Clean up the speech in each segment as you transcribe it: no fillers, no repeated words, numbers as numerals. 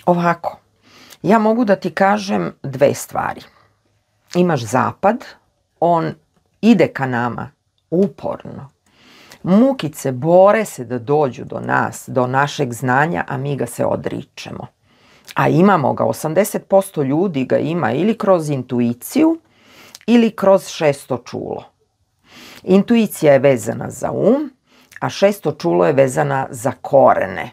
Ovako, ja mogu da ti kažem dve stvari. Imaš zapad, on ide ka nama uporno. Mukice bore se da dođu do nas, do našeg znanja, a mi ga se odričemo. A imamo ga, 80% ljudi ga ima ili kroz intuiciju ili kroz šesto čulo. Intuicija je vezana za a šesto čulo je vezana za korene.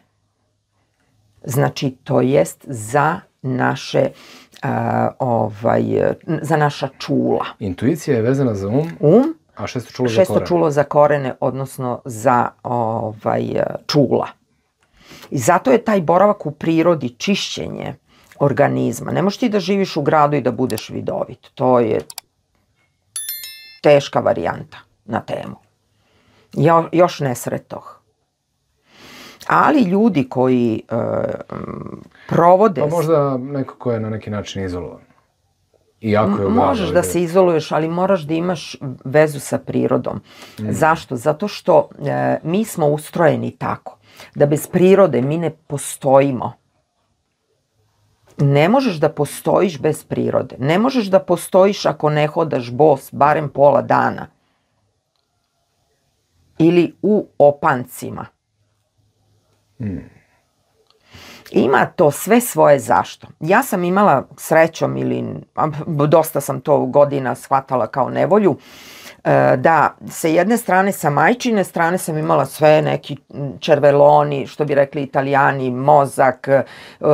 Znači, to jest za naše, za naša čula. Intuicija je vezana za a šesto čulo za korene. Šesto čulo za korene, odnosno za čula. I zato je taj boravak u prirodi, čišćenje organizma. Ne možeš ti da živiš u gradu i da budeš vidovit. To je teška varijanta na temu. Još nesretoh. Ali ljudi koji provode... Pa možda neko ko je na neki način izolovan. Iako je u gradu. Možeš da se izoluješ, ali moraš da imaš vezu sa prirodom. Zašto? Zato što mi smo ustrojeni tako da bez prirode mi ne postojimo. Ne možeš da postojiš bez prirode. Ne možeš da postojiš ako ne hodaš bos barem pola dana. Ili u opancima. Ima to sve svoje zašto. Ja sam imala srećom ili dosta sam to godina shvatala kao nevolju, da sa jedne strane, sa majčine strane sam imala sve neki červeloni, što bi rekli Italijani, mozak,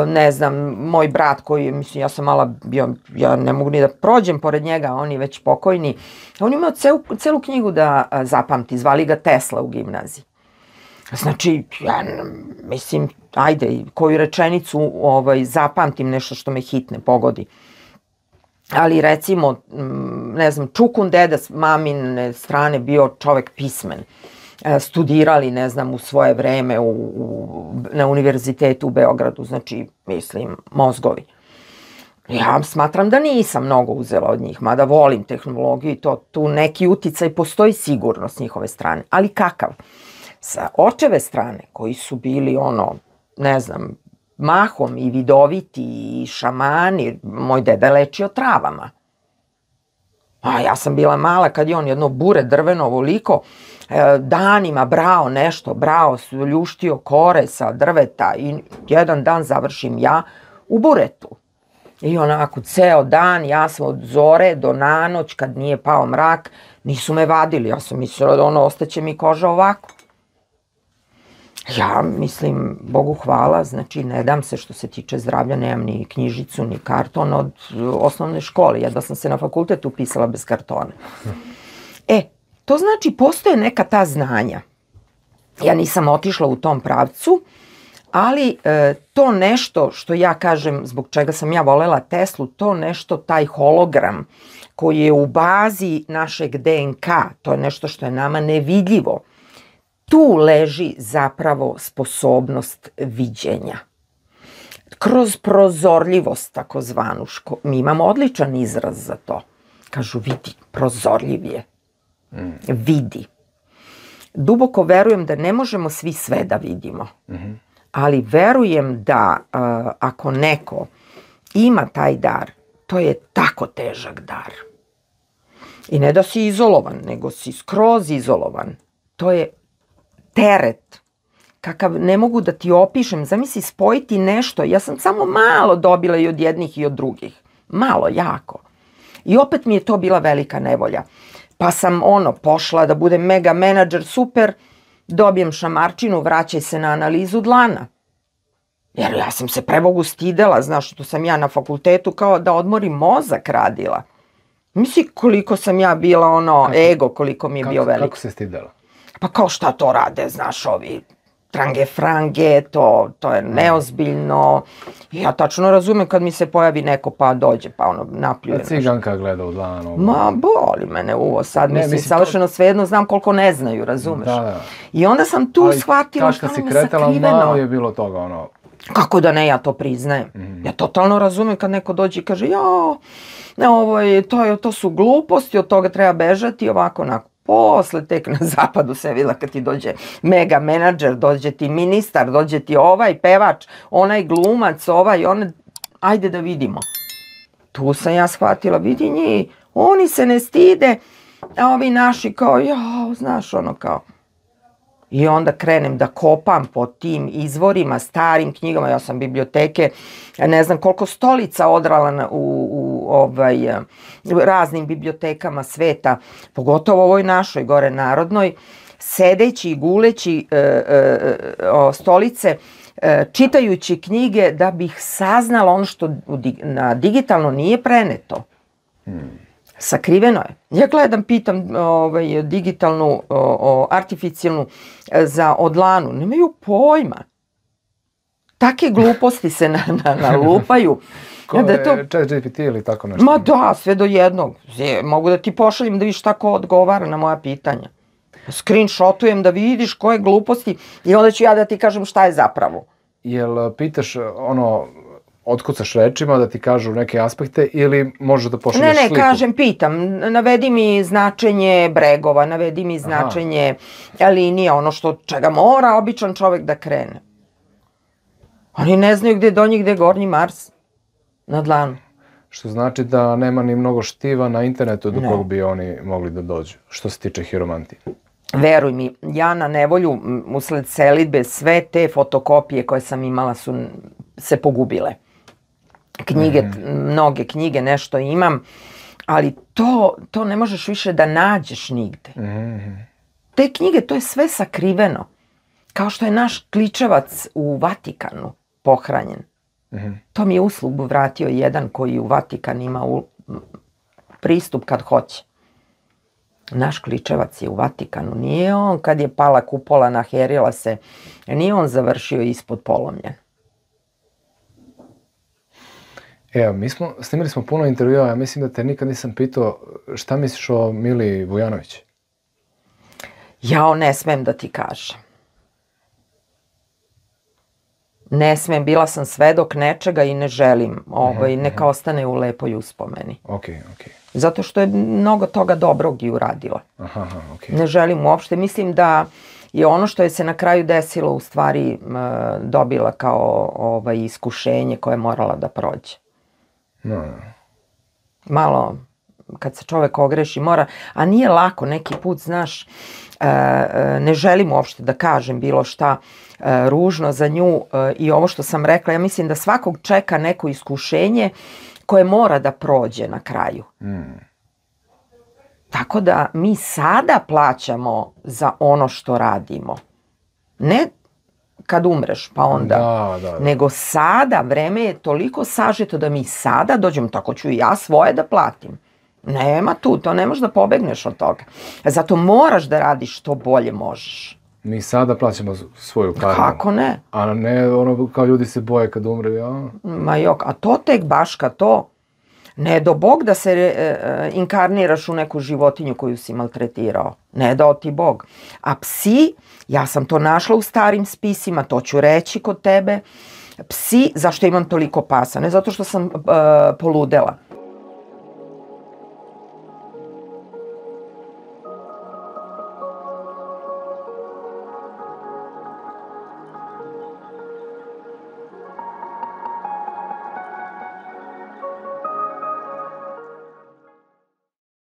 ne znam, moj brat koji, mislim, ja sam mala bio, ja ne mogu ni da prođem pored njega, on je već pokojni. On imao celu knjigu da zapamti, zvali ga Tesla u gimnaziji. Znači, ja mislim, ajde, koju rečenicu zapamtim, nešto što me hitne pogodi. Ali recimo, ne znam, Čukun deda s mamine strane bio čovek pismen. Studirali, ne znam, u svoje vreme na univerzitetu u Beogradu, znači, mislim, mozgovi. Ja smatram da nisam mnogo uzela od njih, mada volim tehnologiju i to, tu neki uticaj postoji sigurno s njihove strane. Ali kakav? Sa očeve strane, koji su bili ne znam, mahom i vidoviti i šamani, moj deda lečio travama. A ja sam bila mala kad je on jedno bure drveno ovoliko, danima brao nešto, ljuštio kore sa drveta i jedan dan završim ja u buretu. I onako, ceo dan, ja sam od zore do nanoć, kad nije pao mrak, nisu me vadili. Ja sam mislila da ostaće mi koža ovako. Ja mislim, Bogu hvala, znači ne dam se što se tiče zdravlja, nemam ni knjižicu, ni karton od osnovne škole. Jedva sam se na fakultet upisala bez kartona. To znači postoje neka ta znanja. Ja nisam otišla u tom pravcu, ali to nešto što ja kažem, zbog čega sam ja volela Teslu, to nešto, taj hologram koji je u bazi našeg DNK, to je nešto što je nama nevidljivo. Tu leži zapravo sposobnost viđenja. Kroz prozorljivost, takozvanu, mi imamo odličan izraz za to. Kažu, vidi, prozorljiv je. Vidi. Duboko verujem da ne možemo svi sve da vidimo. Ali verujem da ako neko ima taj dar, to je tako težak dar. I ne da si izolovan, nego si skroz izolovan. To je teret, kakav ne mogu da ti opišem, zamisli spojiti nešto, ja sam samo malo dobila i od jednih i od drugih, malo, jako. I opet mi je to bila velika nevolja. Pa sam pošla da budem mega menadžer, super, dobijem šamarčinu, vraćaj se na analizu dlana. Jer ja sam se prebogu stidela, znaš, to sam ja na fakultetu kao da odmorim mozak radila. Misli koliko sam ja bila ego, koliko mi je bio velik. Kako se stidela? Pa kao šta to rade, znaš, ovi trange frange, to je neozbiljno. Ja tačno razumem kad mi se pojavi neko pa dođe, pa napljuje. Ciganka gleda u dlan. Ma, boli mene uvo sad, mislim, savršeno svejedno znam koliko ne znaju, razumeš? Da. I onda sam tu shvatila što je sakriveno. Kaška si kretala, malo je bilo toga, Kako da ne, ja to priznajem. Ja totalno razumem kad neko dođe i kaže, to su gluposti, od toga treba bežati, ovako, onako. posle tek na zapadu se videla kad ti dođe mega menadžer, dođe ti ministar, dođe ti ovaj pevač, onaj glumac, ovaj, ajde da vidimo. Tu sam ja shvatila, vidi njih, oni se ne stide, a ovi naši kao, jao, znaš ono kao. I onda krenem da kopam po tim izvorima, starim knjigama, ja sam biblioteke, ne znam koliko stolica odrala u raznim bibliotekama sveta, pogotovo ovoj našoj, gore narodnoj, sedeći i guleći stolice, čitajući knjige da bih saznala ono što na digitalno nije preneto. Sakriveno je. Ja gledam, pitam digitalnu, artificijalnu za Odlanu. Nemaju pojma. Take gluposti se nalupaju. Ko je ChatGPT ili tako nešto? Ma da, sve do jednog. Mogu da ti pošaljem da vidiš tako odgovara na moja pitanja. Screenshotujem da vidiš koje gluposti i onda ću ja da ti kažem šta je zapravo. Jel pitaš otkucaš rečima da ti kažu neke aspekte ili možeš da pošalješ sliku? Ne, kažem, pitam, navedi mi značenje bregova, navedi mi značenje linija, ono čega mora običan čovek da krene. Oni ne znaju gde je donji, gde je gornji Mars na dlanu. Što znači da nema ni mnogo štiva na internetu do kog bi oni mogli da dođu, što se tiče hiromantije. Veruj mi, ja na nevolju, usled selidbe, sve te fotokopije koje sam imala su se pogubile. Knjige, mnoge knjige, nešto imam, ali to ne možeš više da nađeš nigde. Te knjige, to je sve sakriveno. Kao što je naš kličevac u Vatikanu pohranjen. To mi je uslugu vratio jedan koji u Vatikan ima pristup kad hoće. Naš kličevac je u Vatikanu. Nije on kad je pala kupola, naherila se, nije on završio ispod polomljen. Evo, snimili smo puno intervjua, ja mislim da te nikad nisam pitao šta misliš o Mili Vujanović? Jao, ne smem da ti kažem. Ne smem, bila sam svedok nečega i ne želim. Neka ostane u lepoj uspomeni. Okej. Zato što je mnogo toga dobrog i uradila. Ne želim uopšte. Mislim da je ono što je se na kraju desilo u stvari dobila kao iskušenje koje je morala da prođe. Malo, kad se čovek ogreši, mora, a nije lako neki put, znaš, ne želim uopšte da kažem bilo šta ružno za nju i ovo što sam rekla, ja mislim da svakog čeka neko iskušenje koje mora da prođe na kraju. Tako da mi sada plaćamo za ono što radimo. Ne kad umreš, pa onda. Nego sada, vreme je toliko sažeto da mi sada dođemo, tako ću i ja svoje da platim. Nema tu, to ne možeš da pobegneš od toga. Zato moraš da radiš što bolje možeš. Mi sada plaćamo svoju karmu. Kako ne? A ne ono kao ljudi se boje kad umre. Ma jok, a to tek baš kad to. Ne do Bog da se inkarniraš u neku životinju koju si maltretirao. Ne dao ti Bog. A psi, ja sam to našla u starim spisima, to ću reći kod tebe. Psi, zašto imam toliko pasa? Ne zato što sam poludela.